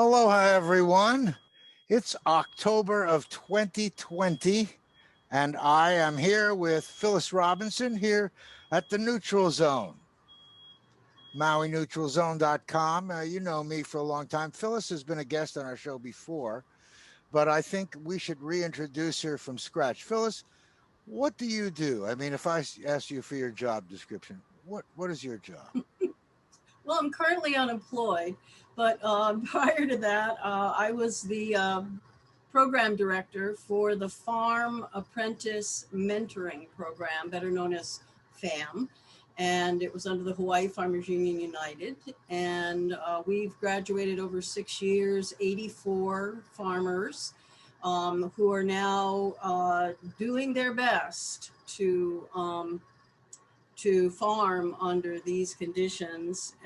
Aloha, everyone. It's October of 2020, and I am here with Phyllis Robinson here at the Neutral Zone. MauiNeutralZone.com. You know me for a long time. Phyllis has been a guest on our show before, but I think we should reintroduce her from scratch. Phyllis, what do you do? I mean, if I ask you for your job description, what is your job? Well, I'm currently unemployed, but prior to that, I was the program director for the Farm Apprentice Mentoring Program, better known as FAM. And it was under the Hawaii Farmers Union United. And we've graduated over 6 years, 84 farmers who are now doing their best to farm under these conditions.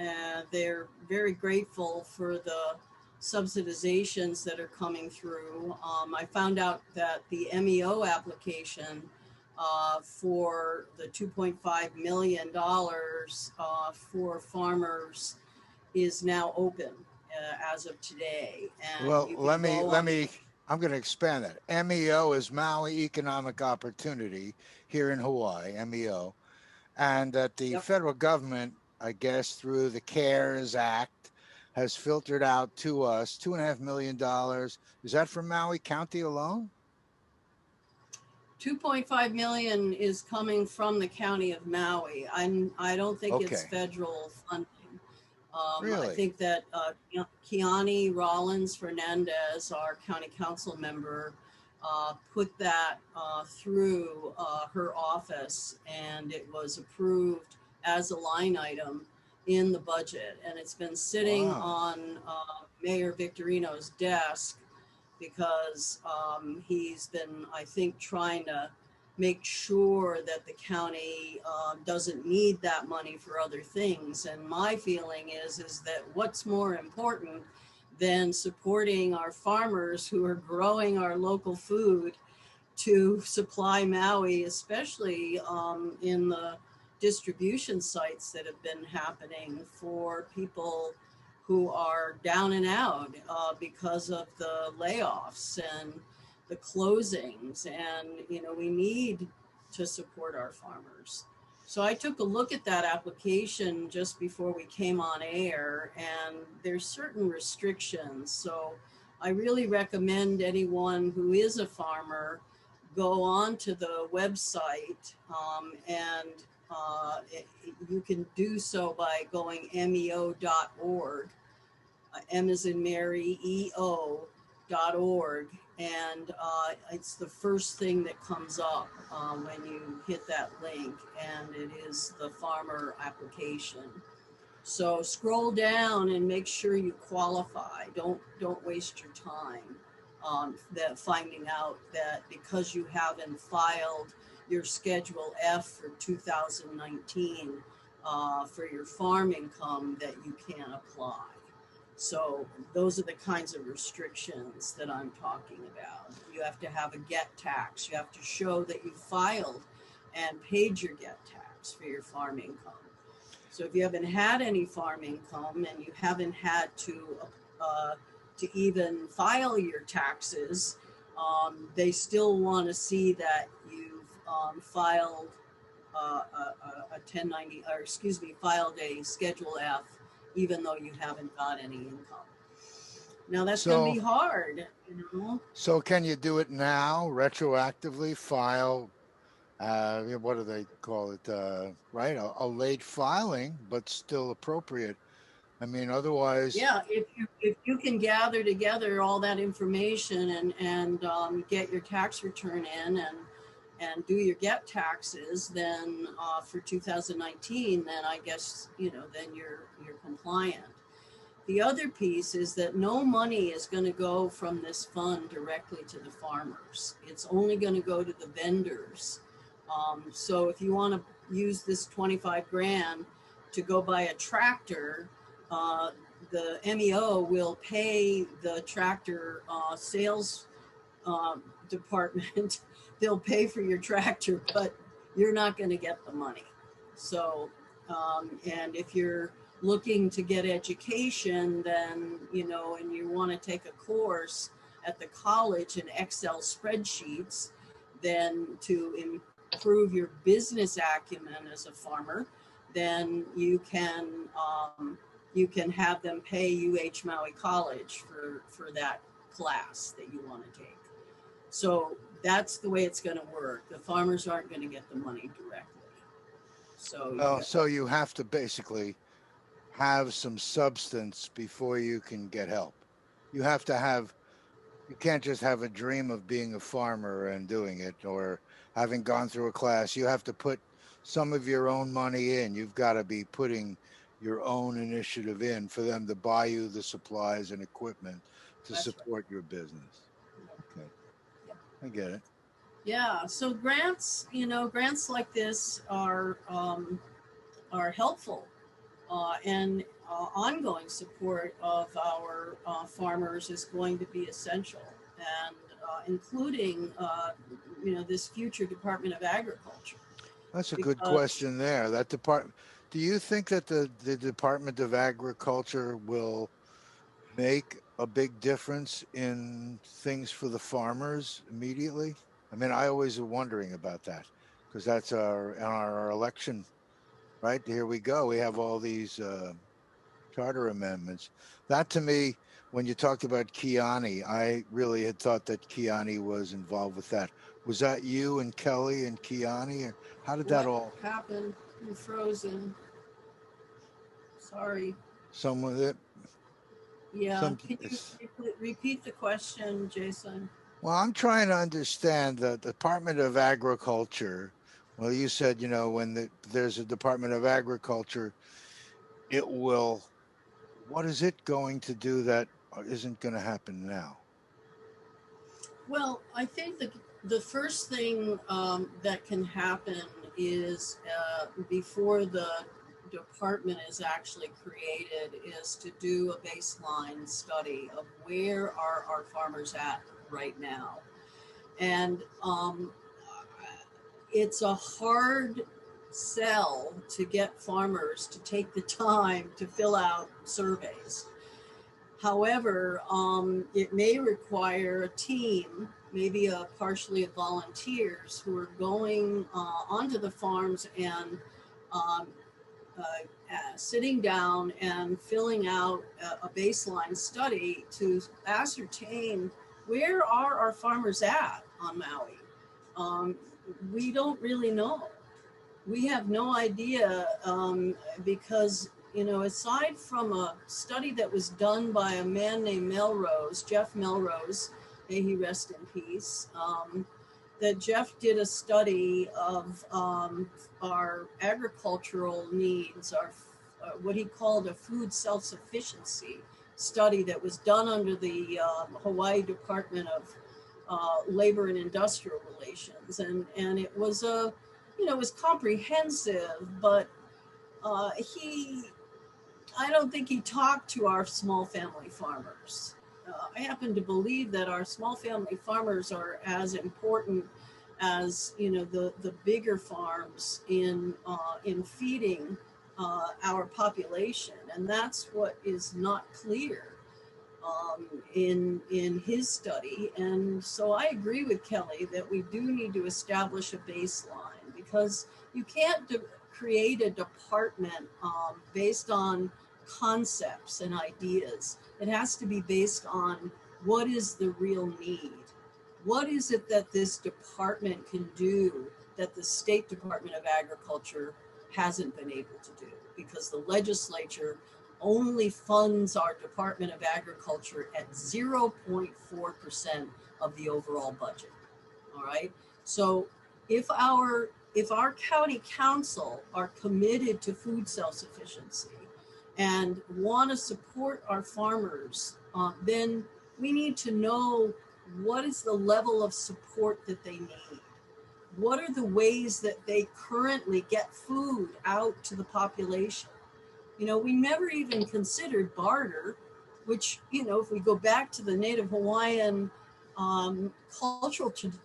They're very grateful for the subsidizations that are coming through. I found out that the MEO application for the $2.5 million for farmers is now open as of today. And well, let me. I'm going to expand that. MEO is Maui Economic Opportunity here in Hawaii, MEO. And that the federal government, I guess, through the CARES Act, has filtered out to us $2.5 million. Is that for Maui County alone? 2.5 million is coming from the county of Maui. I don't think it's federal funding. Really? I think that Kiani Rollins Fernandez, our county council member, put that through her office, and it was approved as a line item in the budget. And it's been sitting on Mayor Victorino's desk because he's been, I think, trying to make sure that the county doesn't need that money for other things. And my feeling is that what's more important than supporting our farmers who are growing our local food to supply Maui, especially in the distribution sites that have been happening for people who are down and out because of the layoffs and the closings. And, we need to support our farmers. So I took a look at that application just before we came on air, and there's certain restrictions. So I really recommend anyone who is a farmer go on to the website, and you can do so by going meo.org, M as in Mary, EO.org. And it's the first thing that comes up when you hit that link, and it is the farmer application. So scroll down and make sure you qualify. Don't waste your time finding out that because you haven't filed your Schedule F for 2019 for your farm income that you can't apply. So those are the kinds of restrictions that I'm talking about. You have to have a get tax. You have to show that you filed and paid your get tax for your farm income. So if you haven't had any farm income and you haven't had to even file your taxes, they still want to see that you've filed a 1090, or excuse me, filed a Schedule F, even though you haven't got any income. Now that's going to be hard, So can you do it now, retroactively file, what do they call it, right? A late filing, but still appropriate. I mean, otherwise. Yeah, if you can gather together all that information and get your tax return in and do your get taxes, then for 2019, then I guess, then you're compliant. The other piece is that no money is going to go from this fund directly to the farmers. It's only going to go to the vendors. So if you want to use this 25 grand to go buy a tractor, the MEO will pay the tractor sales department. They'll pay for your tractor, but you're not going to get the money. So, and if you're looking to get education, then, and you want to take a course at the college in Excel spreadsheets, then to improve your business acumen as a farmer, then you can have them pay Maui College for that class that you want to take. So that's the way it's going to work. The farmers aren't going to get the money directly. So you have to basically have some substance before you can get help. You have to have, you can't just have a dream of being a farmer and doing it, or having gone through a class. You have to put some of your own money in. You've got to be putting your own initiative in for them to buy you the supplies and equipment to That's support your business. Okay. Yeah. I get it. Yeah. So grants, grants like this are helpful, and ongoing support of our farmers is going to be essential, and including this future Department of Agriculture. That's a good question there. That department. Do you think that the Department of Agriculture will make a big difference in things for the farmers immediately? I mean, I always am wondering about that, because that's our election, right? Here we go. We have all these charter amendments. That, to me, when you talked about Kiani, I really had thought that Kiani was involved with that. Was that you and Kelly and Kiani? Or how did that all happened? You're frozen. Sorry. Someone that Can you repeat the question, Jason? Well, I'm trying to understand the Department of Agriculture. Well, you said, when there's a Department of Agriculture, it will, what is it going to do that isn't going to happen now? Well, I think the first thing that can happen is before the department is actually created is to do a baseline study of where are our farmers at right now. And it's a hard sell to get farmers to take the time to fill out surveys. However, it may require a team, maybe partially of volunteers, who are going onto the farms and sitting down and filling out a baseline study to ascertain where are our farmers at on Maui. We don't really know. We have no idea because, aside from a study that was done by a man named Melrose, Jeff Melrose, may he rest in peace, that Jeff did a study of our agricultural needs, our what he called a food self-sufficiency study that was done under the Hawaii Department of Labor and Industrial Relations, and it was it was comprehensive, but I don't think he talked to our small family farmers. I happen to believe that our small family farmers are as important as the bigger farms in feeding our population, and that's what is not clear in his study. And so I agree with Kelly that we do need to establish a baseline, because you can't create a department based on concepts and ideas. It has to be based on what is the real need. What is it that this department can do that the State Department of Agriculture hasn't been able to do? Because the legislature only funds our Department of Agriculture at 0.4% of the overall budget. All right. So if our county council are committed to food self-sufficiency and want to support our farmers, then we need to know what is the level of support that they need. What are the ways that they currently get food out to the population? We never even considered barter, which, if we go back to the Native Hawaiian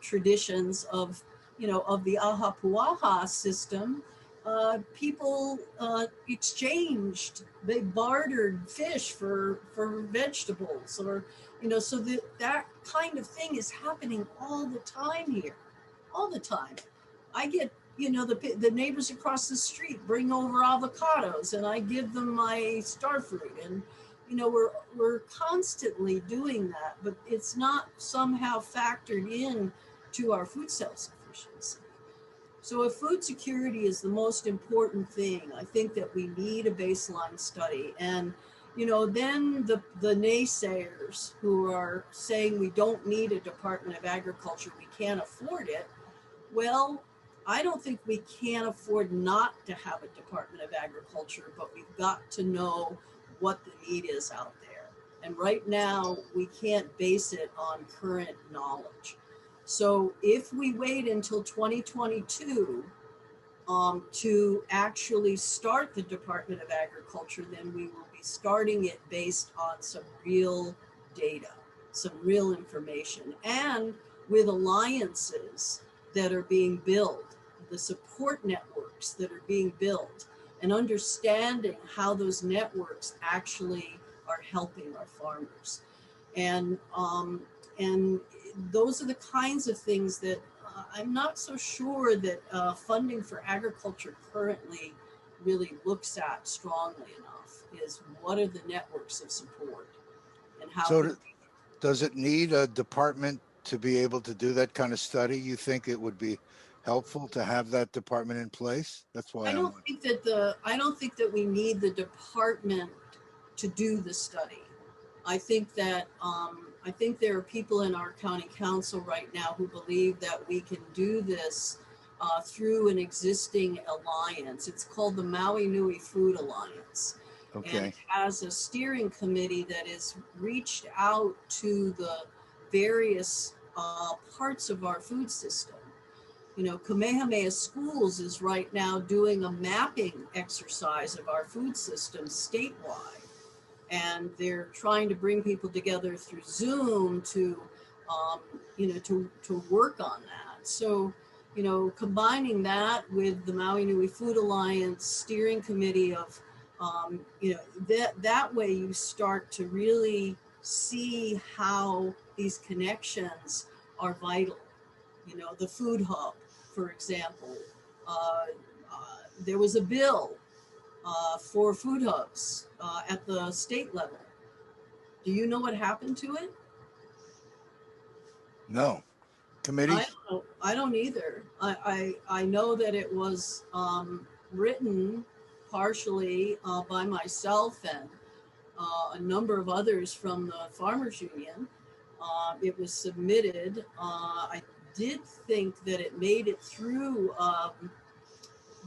traditions of the Aha Puaha system, people exchanged, they bartered fish for vegetables, or so that kind of thing is happening all the time here, all the time. I get, the neighbors across the street bring over avocados, and I give them my star fruit, and we're constantly doing that, but it's not somehow factored in to our food self-sufficiency. So if food security is the most important thing, I think that we need a baseline study. And, then the naysayers who are saying we don't need a Department of Agriculture, we can't afford it. Well, I don't think we can afford not to have a Department of Agriculture, but we've got to know what the need is out there. And right now, we can't base it on current knowledge. So if we wait until 2022 to actually start the Department of Agriculture, then we will be starting it based on some real data, some real information, and with alliances that are being built, the support networks that are being built, and understanding how those networks actually are helping our farmers. And those are the kinds of things that I'm not so sure that funding for agriculture currently really looks at strongly enough, is what are the networks of support and how. So does it need a department to be able to do that kind of study? You think it would be helpful to have that department in place? That's why I don't think that we need the department to do the study. I think that there are people in our county council right now who believe that we can do this through an existing alliance. It's called the Maui Nui Food Alliance. Okay. And it has a steering committee that is reached out to the various parts of our food system. Kamehameha Schools is right now doing a mapping exercise of our food system statewide. And they're trying to bring people together through Zoom to work on that. So, combining that with the Maui Nui Food Alliance steering committee of, that way you start to really see how these connections are vital. The food hub, for example, there was a bill for food hubs at the state level. Do you know what happened to it? No. Committee? I don't either. I know that it was written partially by myself and a number of others from the Farmers Union. It was submitted. I did think that it made it through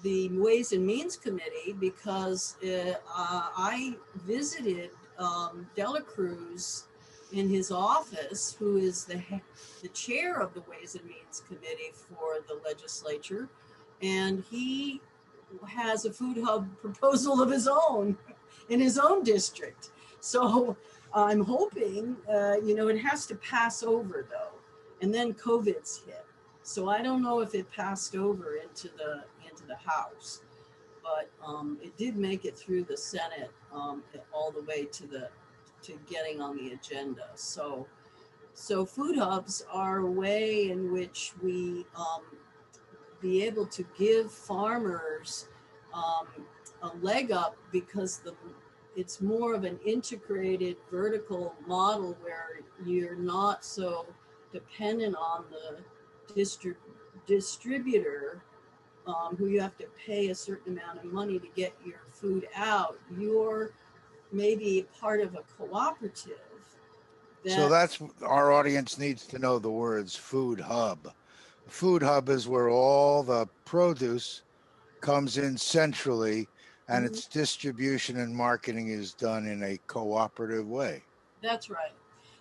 the Ways and Means Committee because I visited Dela Cruz in his office, who is the chair of the Ways and Means Committee for the legislature, and he has a food hub proposal of his own in his own district. So I'm hoping, it has to pass over though, and then COVID's hit. So I don't know if it passed over into the House, but it did make it through the Senate all the way to getting on the agenda. So food hubs are a way in which we be able to give farmers a leg up, because it's more of an integrated vertical model where you're not so dependent on the distributor who you have to pay a certain amount of money to get your food out. You're maybe part of a cooperative. So that's our audience needs to know the words food hub. A food hub is where all the produce comes in centrally, and its distribution and marketing is done in a cooperative way. That's right.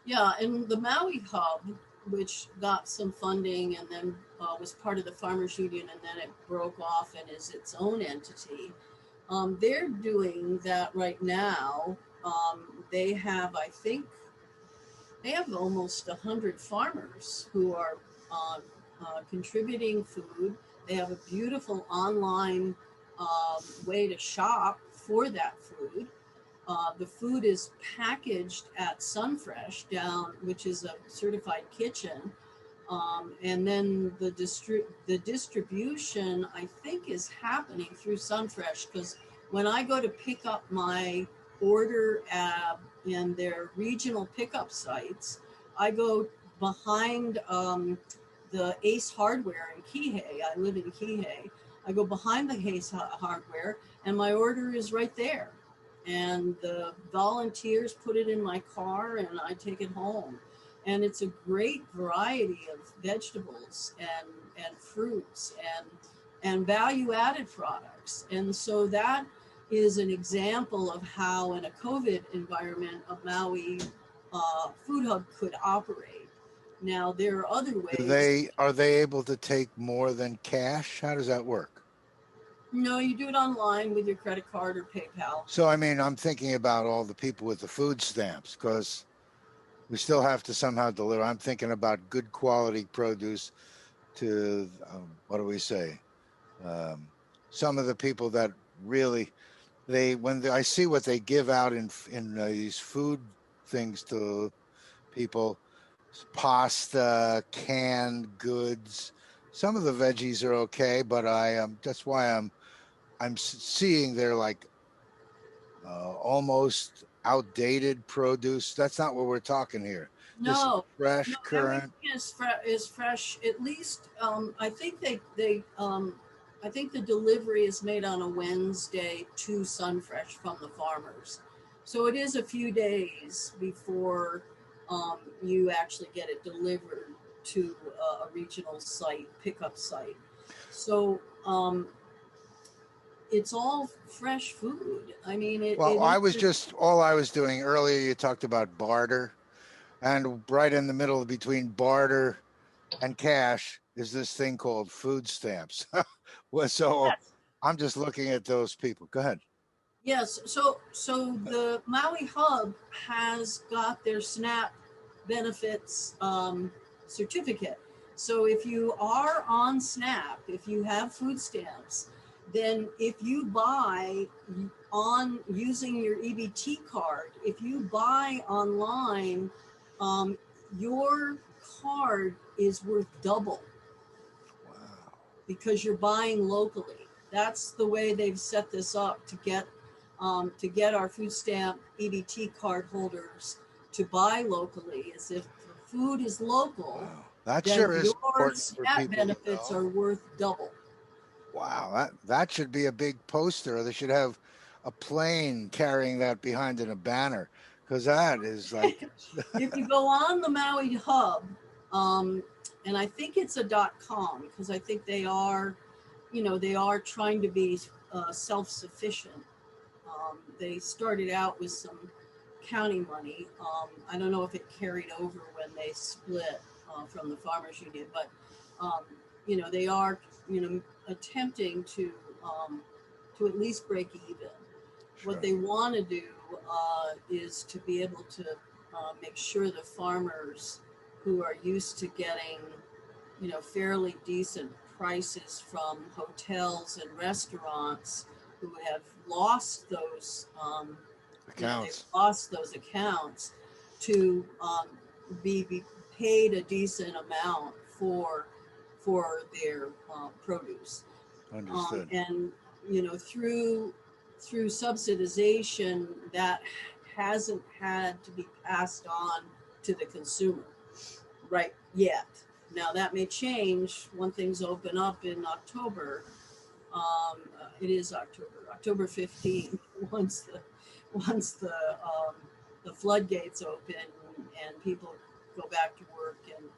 Yeah, and the Maui Hub, which got some funding and then was part of the Farmers Union, and then it broke off and is its own entity. They're doing that right now. They have, I think, almost 100 farmers who are contributing food. They have a beautiful online way to shop for that food. The food is packaged at Sunfresh down, which is a certified kitchen. And then the distribution, I think, is happening through Sunfresh, because when I go to pick up my order in their regional pickup sites, I go behind the Ace Hardware in Kihei. I live in Kihei. I go behind the Ace Hardware, and my order is right there. And the volunteers put it in my car, and I take it home. And it's a great variety of vegetables and fruits and value-added products. And so that is an example of how, in a COVID environment, a Maui food hub could operate. Now, there are other ways. Are they able to take more than cash? How does that work? No, you do it online with your credit card or PayPal. So, I mean, I'm thinking about all the people with the food stamps, because we still have to somehow deliver. I'm thinking about good quality produce to, what do we say? Some of the people that really, I see what they give out in these food things to people, pasta, canned goods. Some of the veggies are okay, but that's why I'm seeing they're like almost outdated produce. That's not what we're talking here. This is No, fresh, no, current. everything is fresh. At least, I think I think the delivery is made on a Wednesday to Sunfresh from the farmers. So it is a few days before you actually get it delivered to a regional site, pickup site. So it's all fresh food. I mean, Well, all I was doing earlier, you talked about barter, and right in the middle between barter and cash is this thing called food stamps. So yes. I'm just looking at those people. Go ahead. Yes, so the Maui Hub has got their SNAP benefits certificate. So if you are on SNAP, if you have food stamps, then if you buy on using your EBT card, if you buy online, your card is worth double. Wow. Because you're buying locally. That's the way they've set this up to get our food stamp EBT card holders to buy locally. Is if the food is local, Wow. That then sure is your important for SNAP people to benefits know. are worth double. Wow, that should be a big poster. They should have a plane carrying that behind in a banner, because that is like. If you go on the Maui Hub, and I think it's a .com, because I think they are, they are trying to be self-sufficient. They started out with some county money. I don't know if it carried over when they split from the farmers union, but they are, attempting to at least break even. Sure. What they want to do is to be able to make sure the farmers who are used to getting, fairly decent prices from hotels and restaurants, who have lost those, they've Accounts. lost those accounts, to be paid a decent amount for their produce. Understood. And through subsidization, that hasn't had to be passed on to the consumer right yet. Now that may change when things open up in October. It is October 15th. Once the floodgates open and people go back to work and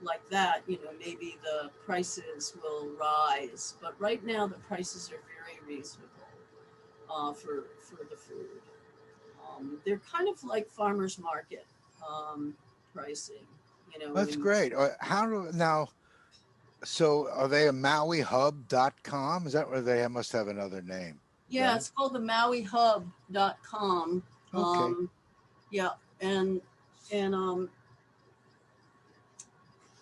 like that, maybe the prices will rise. But right now, the prices are very reasonable for the food. They're kind of like farmers market pricing, That's great. How do now? So are they a MauiHub.com? Is that where they must have another name? Yeah, it's called the MauiHub.com. Okay. Yeah, and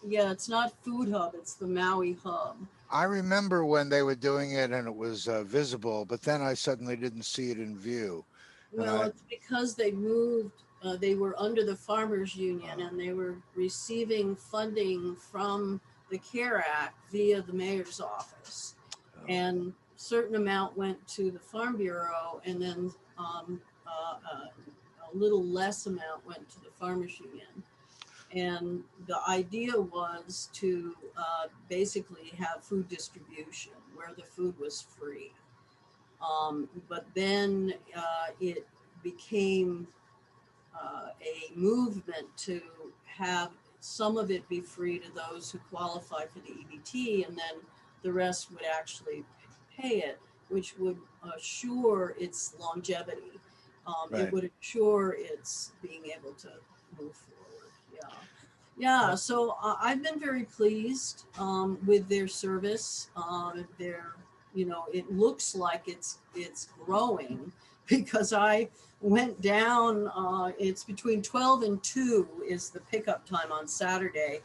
yeah, it's not Food Hub, it's the Maui Hub. I remember when they were doing it and it was visible, but then I suddenly didn't see it in view. And Well, it's because they moved, they were under the Farmers Union and they were receiving funding from the CARE Act via the mayor's office. oh, And certain amount went to the Farm Bureau, and then a little less amount went to the Farmers Union. And the idea was to basically have food distribution where the food was free. But then it became a movement to have some of it be free to those who qualify for the EBT, and then the rest would actually pay it, which would assure its longevity. It right. would assure its being able to move forward. Yeah. Yeah, so I've been very pleased with their service. Their, it looks like it's growing because I went down. It's between 12 and 2 is the pickup time on Saturday,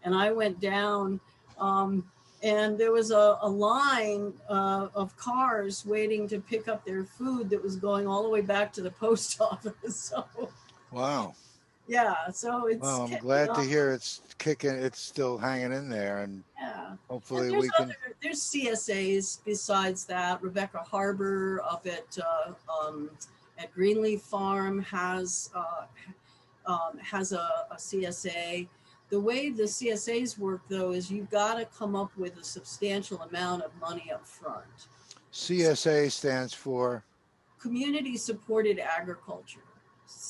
and I went down, and there was a line of cars waiting to pick up their food that was going all the way back to the post office. So Wow. yeah, so it's Well, I'm catching glad to up. hear it's kicking, it's still hanging in there, and Yeah. And hopefully we can. there's CSAs besides that. Rebecca Harbor up at Greenleaf Farm has a CSA. The way the CSAs work though is you've got to come up with a substantial amount of money up front. CSA stands for, Community supported agriculture.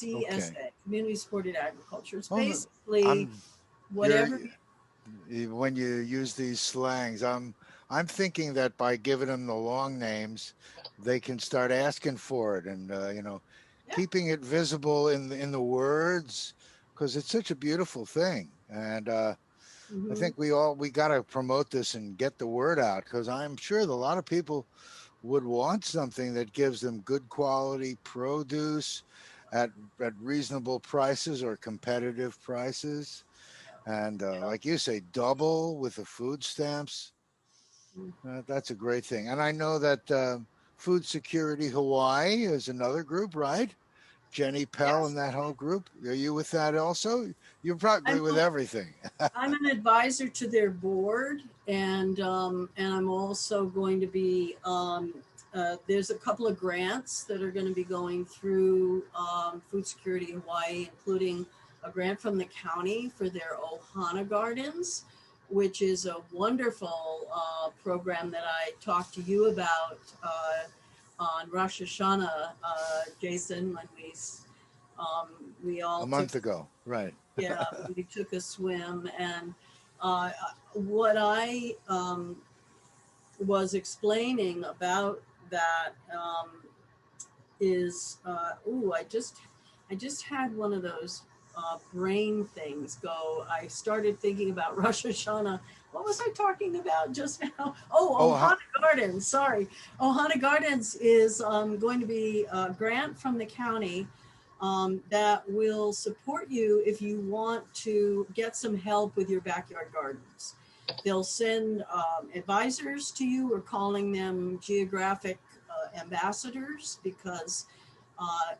okay. CSA, community supported agriculture. It's Well, basically I'm, you're, whatever. when you use these slangs, I'm thinking that by giving them the long names, they can start asking for it, and Yeah. keeping it visible in the words, because it's such a beautiful thing. And I Hmm. think we got to promote this and get the word out, because I'm sure that a lot of people would want something that gives them good quality produce at reasonable prices or competitive prices, and like you say, double with the food stamps. Yeah. That's a great thing. And I know that Food Security Hawaii is another group, right? Jenny Pell Yes. and that whole group. Are you with that also? You're probably I'm with everything. I'm an advisor to their board, and I'm also going to be. There's a couple of grants that are going to be going through Food Security Hawaii, including a grant from the county for their Ohana Gardens, which is a wonderful program that I talked to you about on Rosh Hashanah, Jason, when um, we A all took month ago, right? yeah, we took a swim, and what I was explaining about that is, I just had one of those brain things go. I started thinking about Rosh Hashanah. What was I talking about just now? Oh, Oh, Ohana Gardens. Sorry, Ohana Gardens is going to be a grant from the county that will support you if you want to get some help with your backyard gardens. They'll send advisors to you. We're calling them geographic ambassadors because, uh,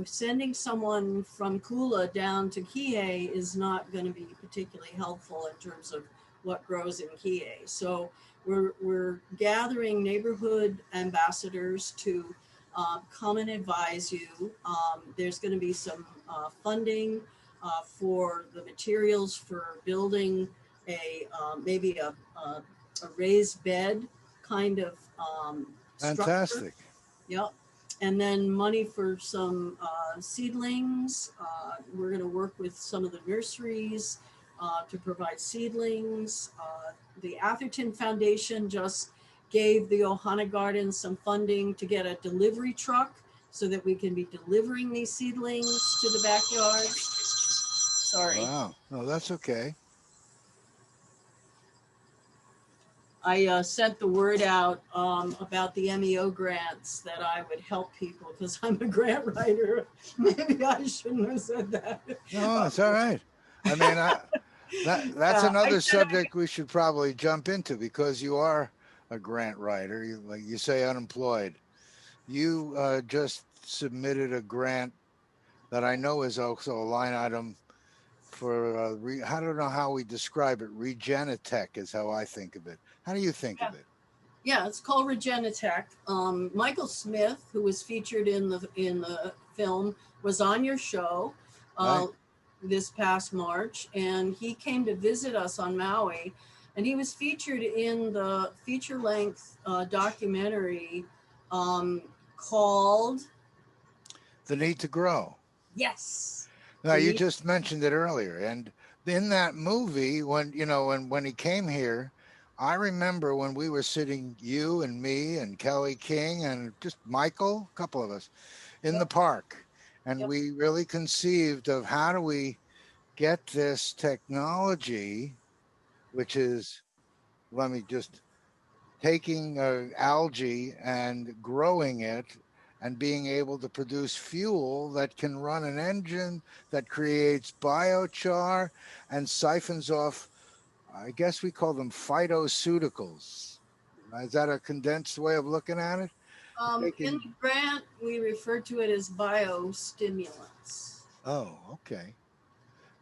sending someone from Kula down to Kihei is not going to be particularly helpful in terms of what grows in Kihei. So we're gathering neighborhood ambassadors to come and advise you. There's going to be some funding for the materials for building maybe a raised bed kind of structure. fantastic. Yep. And then money for some seedlings. We're going to work with some of the nurseries to provide seedlings. The Atherton Foundation just gave the Ohana Gardens some funding to get a delivery truck so that we can be delivering these seedlings to the backyards. Sorry. Wow. No, that's okay. I sent the word out about the MEO grants that I would help people because I'm a grant writer. Maybe I shouldn't have said that. No, it's all right. I mean, That's Yeah, I another said subject we should probably jump into because you are a grant writer. You, like you say, unemployed. You just submitted a grant that I know is also a line item for I don't know how we describe it. Regenitech is how I think of it. How do you think yeah, of it? yeah, it's called Regenitech. Michael Smith, who was featured in the film, was on your show uh, Right. this past March, and he came to visit us on Maui, and he was featured in the feature length documentary um, called The need to grow. Yes, Now the you need. just mentioned it earlier, and in that movie, when you know when he came here, I remember when we were sitting, you and me and Kelly King and just Michael, a couple of us, in the Yep, park, and yep. we really conceived of how do we get this technology, which is, let me just taking algae and growing it and being able to produce fuel that can run an engine that creates biochar and siphons off, I guess we call them phytoceuticals. Is that a condensed way of looking at it? In Taking, the grant, we refer to it as biostimulants. oh, okay.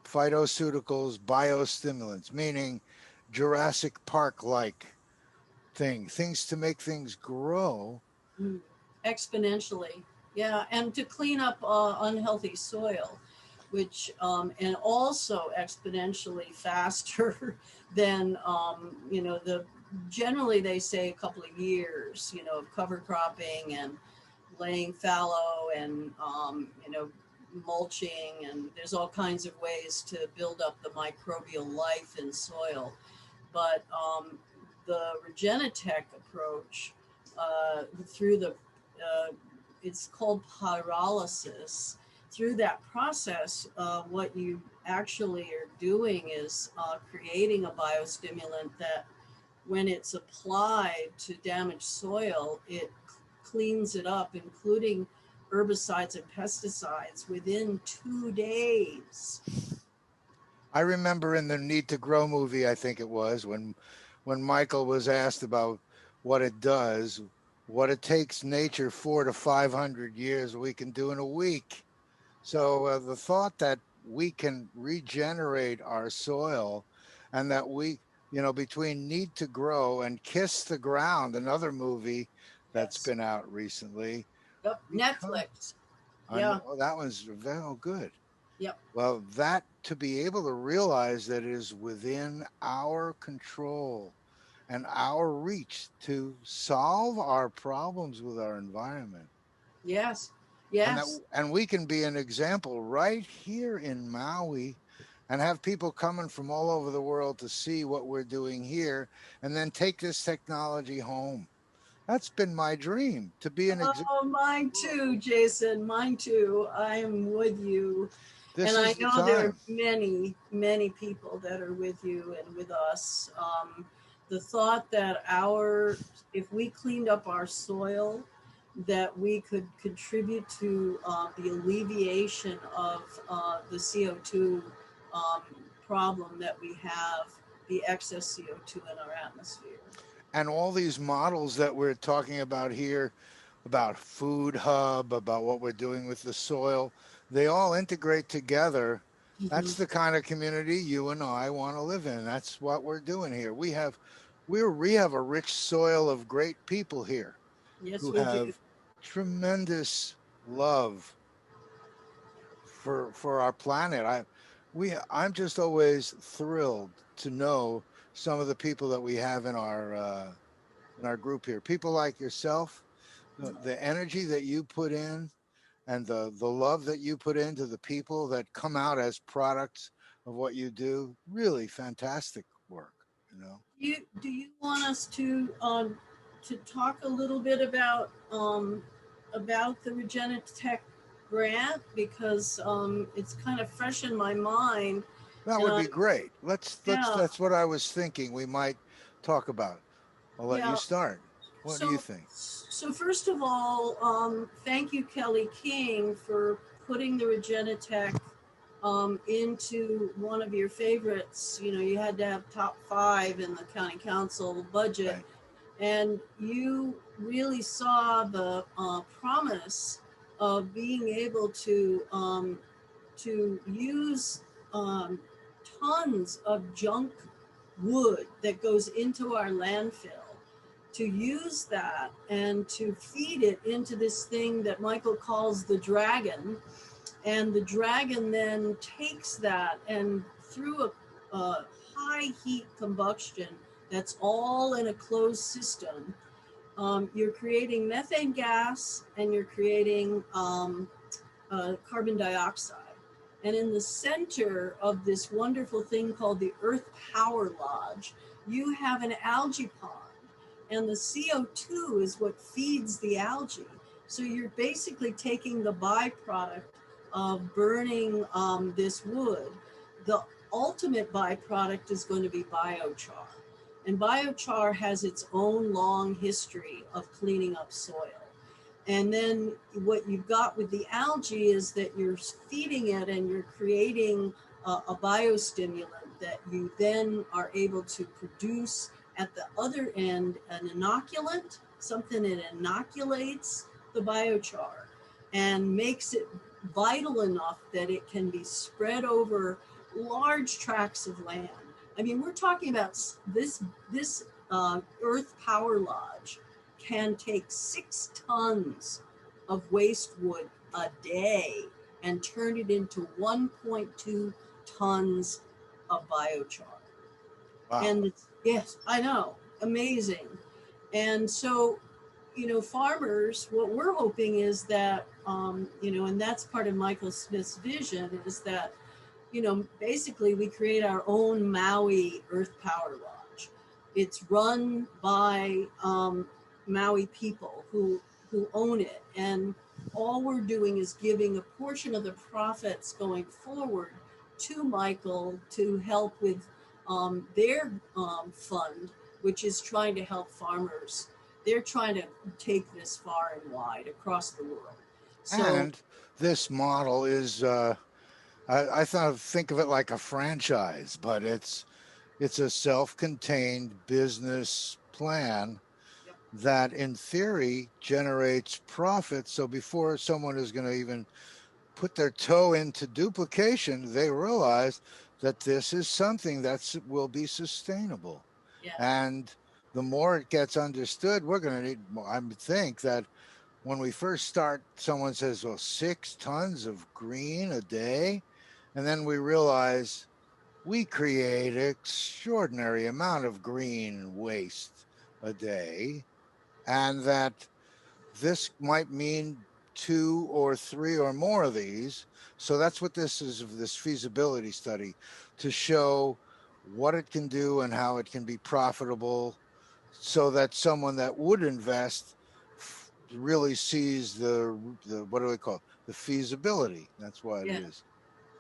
Phytoceuticals, biostimulants, meaning Jurassic Park like things to make things grow. Mm. Exponentially. Yeah, and to clean up unhealthy soil, which and also exponentially faster than the generally they say a couple of years, of cover cropping and laying fallow and mulching, and there's all kinds of ways to build up the microbial life in soil. But the Regenitech approach through the it's called pyrolysis. Through that process, what you actually are doing is creating a biostimulant that, when it's applied to damaged soil, it cleans it up, including herbicides and pesticides, within 2 days. I remember in the Need to Grow movie, I think it was, when Michael was asked about what it does, what it takes nature 400 to 500 years, we can do in a week. So the thought that we can regenerate our soil, and that we, between Need to Grow and Kiss the Ground, another movie that's Yes. been out recently, Yep. because Netflix. I Yeah. know that was very good. Yep. Well, that to be able to realize that it is within our control and our reach to solve our problems with our environment. Yes. And that Yes. and we can be an example right here in Maui and have people coming from all over the world to see what we're doing here and then take this technology home. That's been my dream to be an example. Oh, mine too, Jason. Mine too. I am with you. And This I is the know there are time. many, many people that are with you and with us. The thought that if we cleaned up our soil, that we could contribute to the alleviation of the CO2 um, problem that we have, the excess CO2 in our atmosphere. And all these models that we're talking about here, about food hub, about what we're doing with the soil, they all integrate together. Mhm. That's the kind of community you and I want to live in. That's what we're doing here. We have a rich soil of great people here Yes, who we do. have tremendous love for our planet. I'm just always thrilled to know some of the people that we have in our group here. People like yourself, the energy that you put in and the love that you put into the people that come out as products of what you do, really fantastic work, you know. Do you want us to talk a little bit about the Regenitech grant, because it's kind of fresh in my mind, That and would I be great. Let's yeah, that's what I was thinking we might talk about. I'll let you yeah. start. What do you So think? first of all, thank you, Kelly King, for putting the Regenitech into one of your favorites. You know, you had to have top 5 in the county council budget, Right. and you really saw the promise of being able to use um, tons of junk wood that goes into our landfill, to use that and to feed it into this thing that Michael calls the dragon. And the dragon then takes that, and through a high heat combustion that's all in a closed system, you're creating methane gas, and you're creating carbon dioxide. And in the center of this wonderful thing called the Earth Power Lodge, you have an algae pond. And the CO2 is what feeds the algae. So you're basically taking the byproduct of burning this wood. The ultimate byproduct is going to be biochar. And biochar has its own long history of cleaning up soil. And then what you've got with the algae is that you're feeding it, and you're creating a biostimulant that you then are able to produce at the other end, an inoculant, something that inoculates the biochar and makes it vital enough that it can be spread over large tracts of land. I mean, we're talking about this Earth Power Lodge can take 6 tons of waste wood a day and turn it into 1.2 tons of biochar. Wow. And yes, I know, amazing. And so, you know, farmers, what we're hoping is that, you know, and that's part of Michael Smith's vision, is that, you know, basically we create our own Maui Earth Power Lodge. It's run by Maui people who own it, and all we're doing is giving a portion of the profits going forward to Michael to help with their fund, which is trying to help farmers. They're trying to take this far and wide across the world. So And this model is, think of it like a franchise, but it's a self-contained business plan yep, that in theory generates profit. So before someone is going to even put their toe into duplication, they realize that this is something that will be sustainable. yeah, And the more it gets understood, we're going to need, I would think that when we first start, someone says, well, 6 tons of green a day. And then we realize we create an extraordinary amount of green waste a day, and that this might mean 2 or 3 or more of these. So that's what this is, this feasibility study, to show what it can do and how it can be profitable, so that someone that would invest really sees the what do we call it? The feasibility. That's why it yeah. is.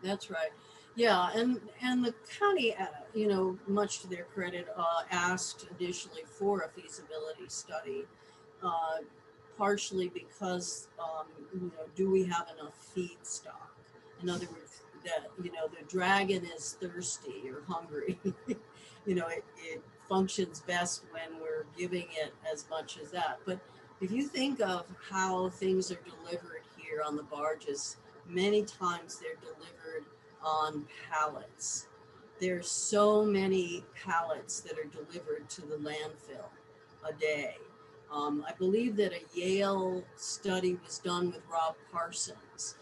That's right. Yeah, and the county, you know, much to their credit, asked initially for a feasibility study, uh, partially because, you know, do we have enough feedstock? In other words, that, you know, the dragon is thirsty or hungry. You know, it functions best when we're giving it as much as that. But if you think of how things are delivered here on the barges, many times they're delivered on pallets. There's so many pallets that are delivered to the landfill a day. I believe that a Yale study was done with Rob Parsons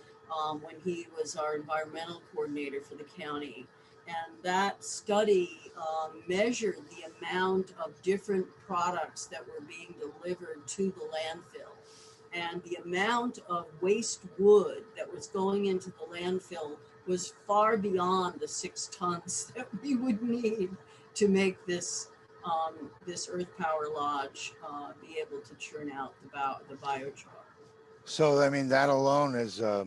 when he was our environmental coordinator for the county. And that study measured the amount of different products that were being delivered to the landfill. And the amount of waste wood that was going into the landfill was far beyond the 6 tons that we would need to make this this Earth Power Lodge be able to churn out the biochar. So I mean, that alone is a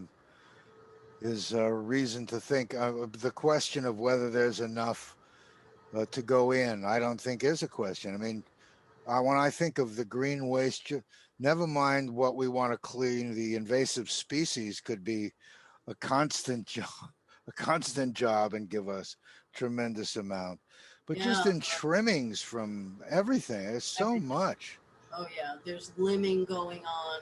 reason to think. The question of whether there's enough to go in, I don't think is a question. I mean, when I think of the green waste, never mind what we want to clean, the invasive species could be a constant a constant job and give us tremendous amount. But just Yeah, in trimmings from everything, it's so everything. much. Oh yeah, there's limbing going on,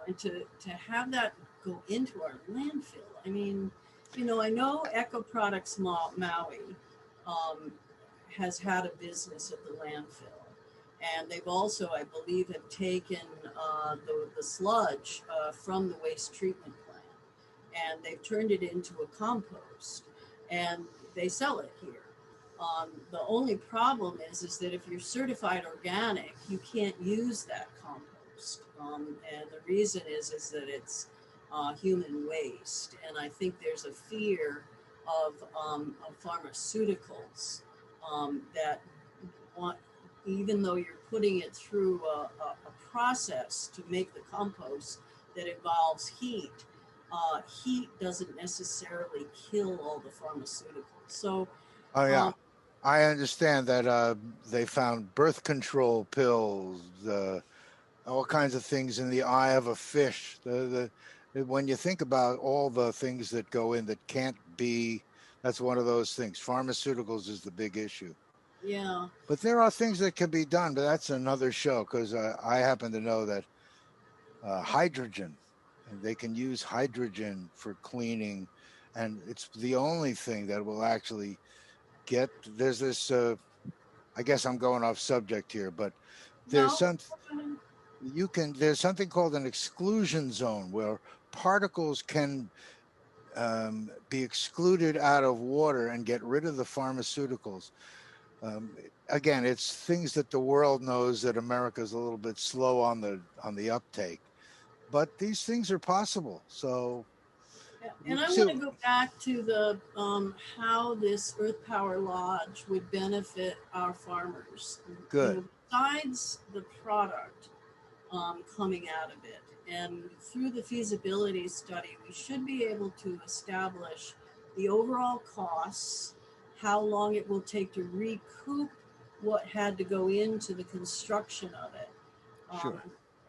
and to have that go into our landfill. I mean, I know Eco Products Maui um, has had a business at the landfill, and they've also, I believe, have taken the sludge from the waste treatment plant, and they've turned it into a compost, and they sell it here. The only problem is that if you're certified organic, you can't use that compost, and the reason is that it's human waste, and I think there's a fear of pharmaceuticals that want, even though you're putting it through a process to make the compost that involves heat. Heat doesn't necessarily kill all the pharmaceuticals. So, Oh yeah, um, I understand that they found birth control pills, all kinds of things in the eye of a fish. When you think about all the things that go in that can't be, that's one of those things. Pharmaceuticals is the big issue. yeah, But there are things that can be done, but that's another show because I happen to know that hydrogen, and they can use hydrogen for cleaning, and it's the only thing that will actually get. There's this. I guess I'm going off subject here, but there's no, some. You can. There's something called an exclusion zone where particles can be excluded out of water and get rid of the pharmaceuticals. Um, Again, it's things that the world knows that America's a little bit slow on the uptake, but these things are possible. So yeah. we'll And I see. want to go back to the how this Earth Power Lodge would benefit our farmers. Good, Besides the product coming out of it, and through the feasibility study, we should be able to establish the overall costs, how long it will take to recoup what had to go into the construction of it, um, sure.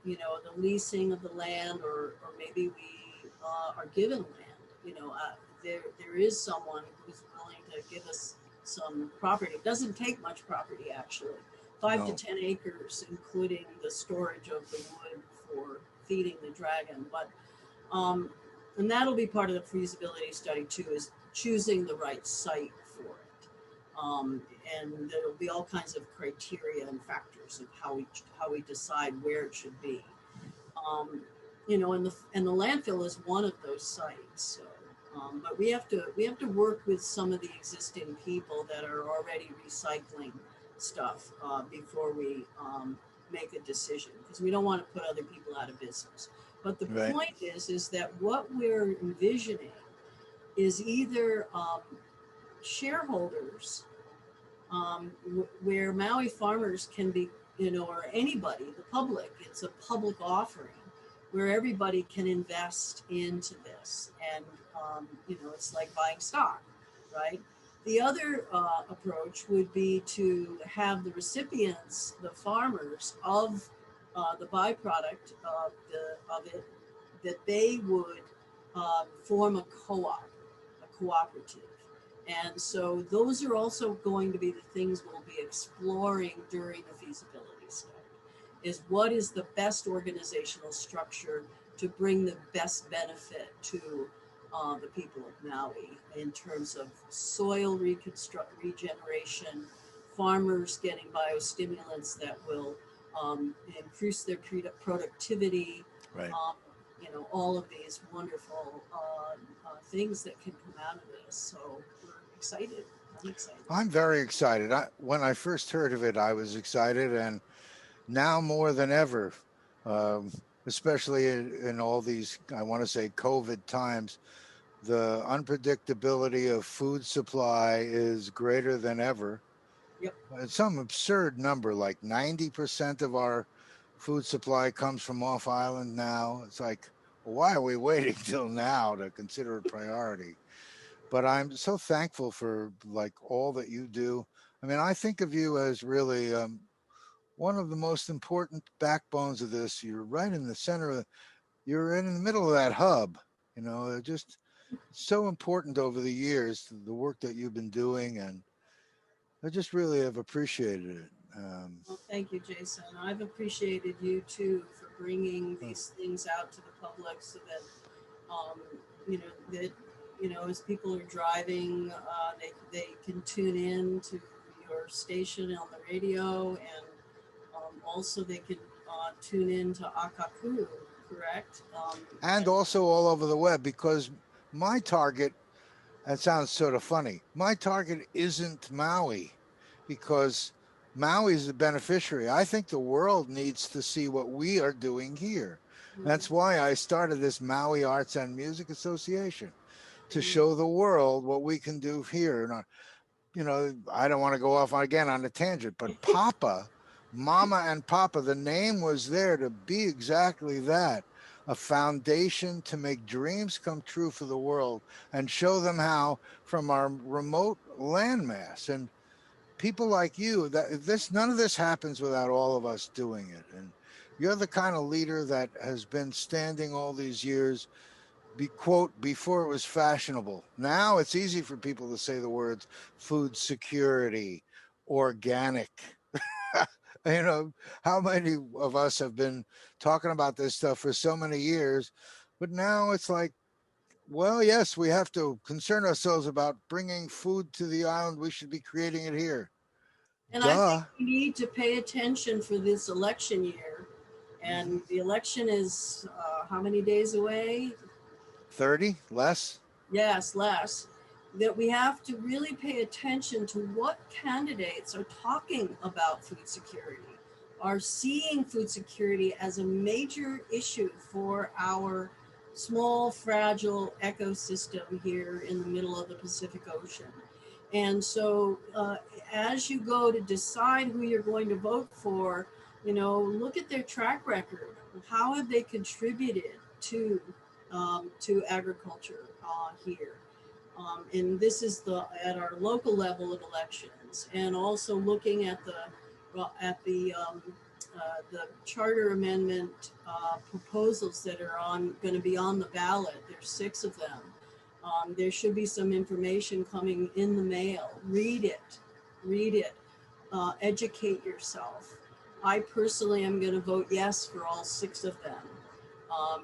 the leasing of the land, or maybe we are given land. There is someone who's willing to give us some property. It doesn't take much property, actually. 5 to No, 10 acres, including the storage of the wood for feeding the dragon. But um, and that'll be part of the feasibility study too, is choosing the right site for it. Um, and there'll be all kinds of criteria and factors of how we decide where it should be. Um, and the landfill is one of those sites. So, but we have to work with some of the existing people that are already recycling stuff before we make a decision, because we don't want to put other people out of business. But the right. point is that what we're envisioning is either shareholders, where Maui farmers can be, or anybody, the public, it's a public offering where everybody can invest into this. And, it's like buying stock, right? The other approach would be to have the recipients, the farmers of the byproduct of it, that they would form a co-op, a cooperative. And so those are also going to be the things we'll be exploring during the feasibility study, is what is the best organizational structure to bring the best benefit to the people of Maui in terms of soil regeneration, farmers getting biostimulants that will increase their productivity, Right. um, all of these wonderful things that can come out of this. So we're excited. I'm excited. I'm very excited. When I first heard of it, I was excited, and now more than ever, um, especially in all these, I want to say, COVID times, the unpredictability of food supply is greater than ever. Yep. It's some absurd number, like 90% of our food supply comes from off island now. It's like, why are we waiting till now to consider a priority? But I'm so thankful for like all that you do. I mean, I think of you as really one of the most important backbones of this. You're right in the center of, you're in the middle of that hub, just so important over the years, the work that you've been doing, and I just really have appreciated it. Well, thank you, Jason. I've appreciated you too for bringing Uh, these things out to the public so that, um, that, as people are driving, they can tune in to your station on the radio, and also they can tune in to Akaku, correct? and also all over the web, because my target, that sounds sort of funny, my target isn't Maui, because Maui is the beneficiary. I think the world needs to see what we are doing here. That's why I started this Maui Arts and Music Association, to show the world what we can do here. And I don't want to go off again on a tangent, but Papa, Mama and Papa, the name was there to be exactly that, a foundation to make dreams come true for the world and show them how from our remote landmass. And people like you, that this none of this happens without all of us doing it. And you're the kind of leader that has been standing all these years, quote, before it was fashionable. Now it's easy for people to say the words food security, organic. you know, how many of us have been talking about this stuff for so many years, but now it's like, well, yes, we have to concern ourselves about bringing food to the island. We should be creating it here. And I think Duh. we need to pay attention for this election year. Mm-hmm. And the election is how many days away? 30 less. Yes, less. That we have to really pay attention to what candidates are talking about food security, are seeing food security as a major issue for our small, fragile ecosystem here in the middle of the Pacific Ocean. And so, as you go to decide who you're going to vote for, look at their track record. How have they contributed to agriculture here? And this is at our local level of elections, and also looking at the charter amendment proposals that are going to be on the ballot. There's 6 of them. There should be some information coming in the mail. Read it, educate yourself. I personally am going to vote yes for all 6 of them,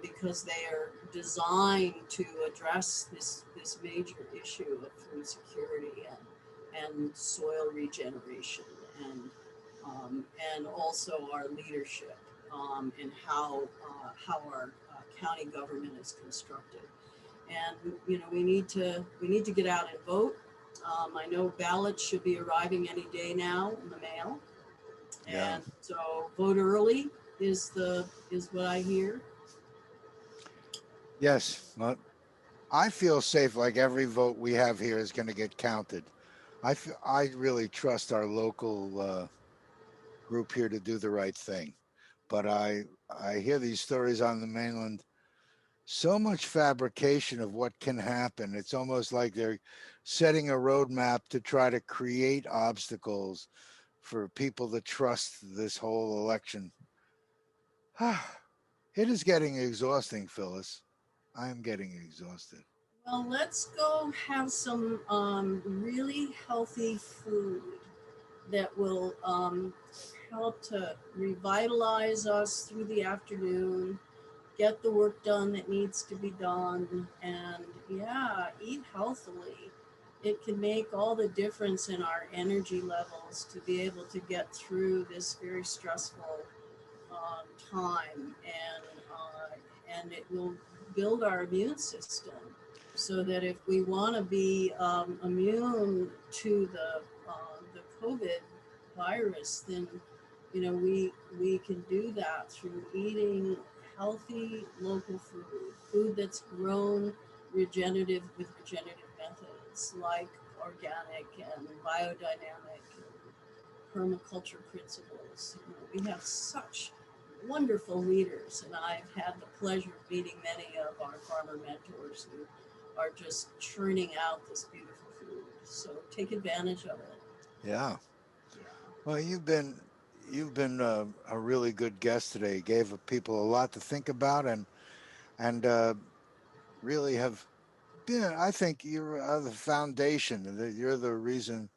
because they are designed to address this major issue of food security and soil regeneration, and also our leadership, and how our county government is constructed. And we need to get out and vote. I know ballots should be arriving any day now in the mail, Yeah. and so vote early is what I hear. Yes. Well, I feel safe, like every vote we have here is going to get counted. I really trust our local group here to do the right thing. But I hear these stories on the mainland, so much fabrication of what can happen. It's almost like they're setting a roadmap to try to create obstacles for people to trust this whole election. It is getting exhausting, Phyllis. I am getting exhausted. Well, let's go have some really healthy food that will help to revitalize us through the afternoon, get the work done that needs to be done, and yeah, eat healthily. It can make all the difference in our energy levels to be able to get through this very stressful time, and it will build our immune system so that if we want to be immune to the COVID virus, then we can do that through eating healthy local food that's grown with regenerative methods like organic and biodynamic and permaculture principles. We have such wonderful leaders, and I've had the pleasure of meeting many of our farmer mentors who are just churning out this beautiful food. So take advantage of it. Yeah. Yeah. Well, you've been a really good guest today. Gave people a lot to think about, and really have yeah, I think you're the foundation. That you're the reason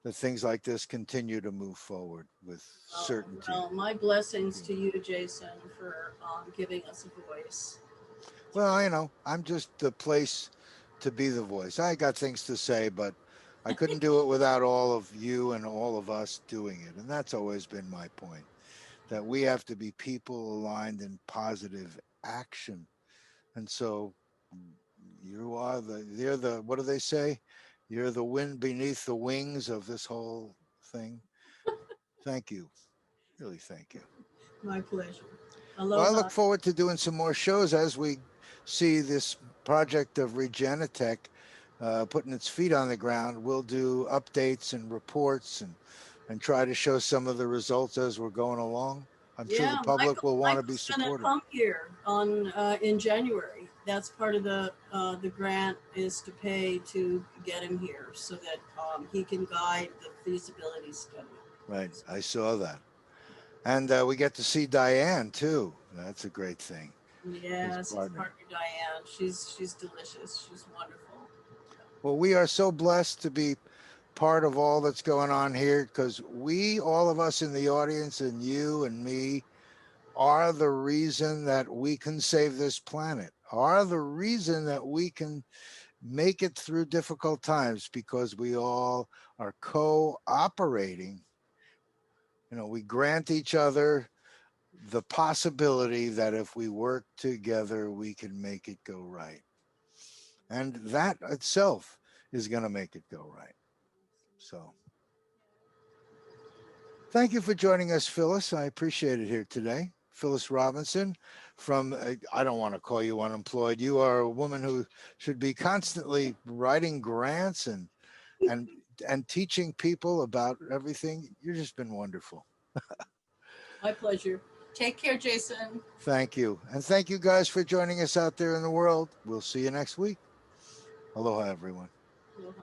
that things like this continue to move forward with certainty. Well, my blessings to you, Jason, for giving us a voice. Well, I'm just the place to be the voice. I got things to say, but I couldn't do it without all of you and all of us doing it. And that's always been my point, that we have to be people aligned in positive action. And so you're the, what do they say? You're the wind beneath the wings of this whole thing. Thank you. Really, thank you. My pleasure. Well, I Aloha. look forward to doing some more shows as we see this project of Regenitech putting its feet on the ground. We'll do updates and reports and try to show some of the results as we're going along. I'm sure the public will want to be Michael's gonna supportive. come here on in January. That's part of the grant is to pay to get him here so that he can guide the feasibility study. Right, I saw that. And we get to see Diane too. That's a great thing. Yes, his partner Diane. She's delicious. She's wonderful. Well, we are so blessed to be part of all that's going on here because all of us in the audience and you and me are the reason that we can save this planet, are the reason that we can make it through difficult times because we all are cooperating. We grant each other the possibility that if we work together, we can make it go right. And that itself is going to make it go right. So thank you for joining us, Phyllis. I appreciate it here today. Phyllis Robinson from, I don't want to call you unemployed. You are a woman who should be constantly writing grants and teaching people about everything. You've just been wonderful. My pleasure. Take care, Jason. Thank you. And thank you guys for joining us out there in the world. We'll see you next week. Aloha, everyone. Aloha.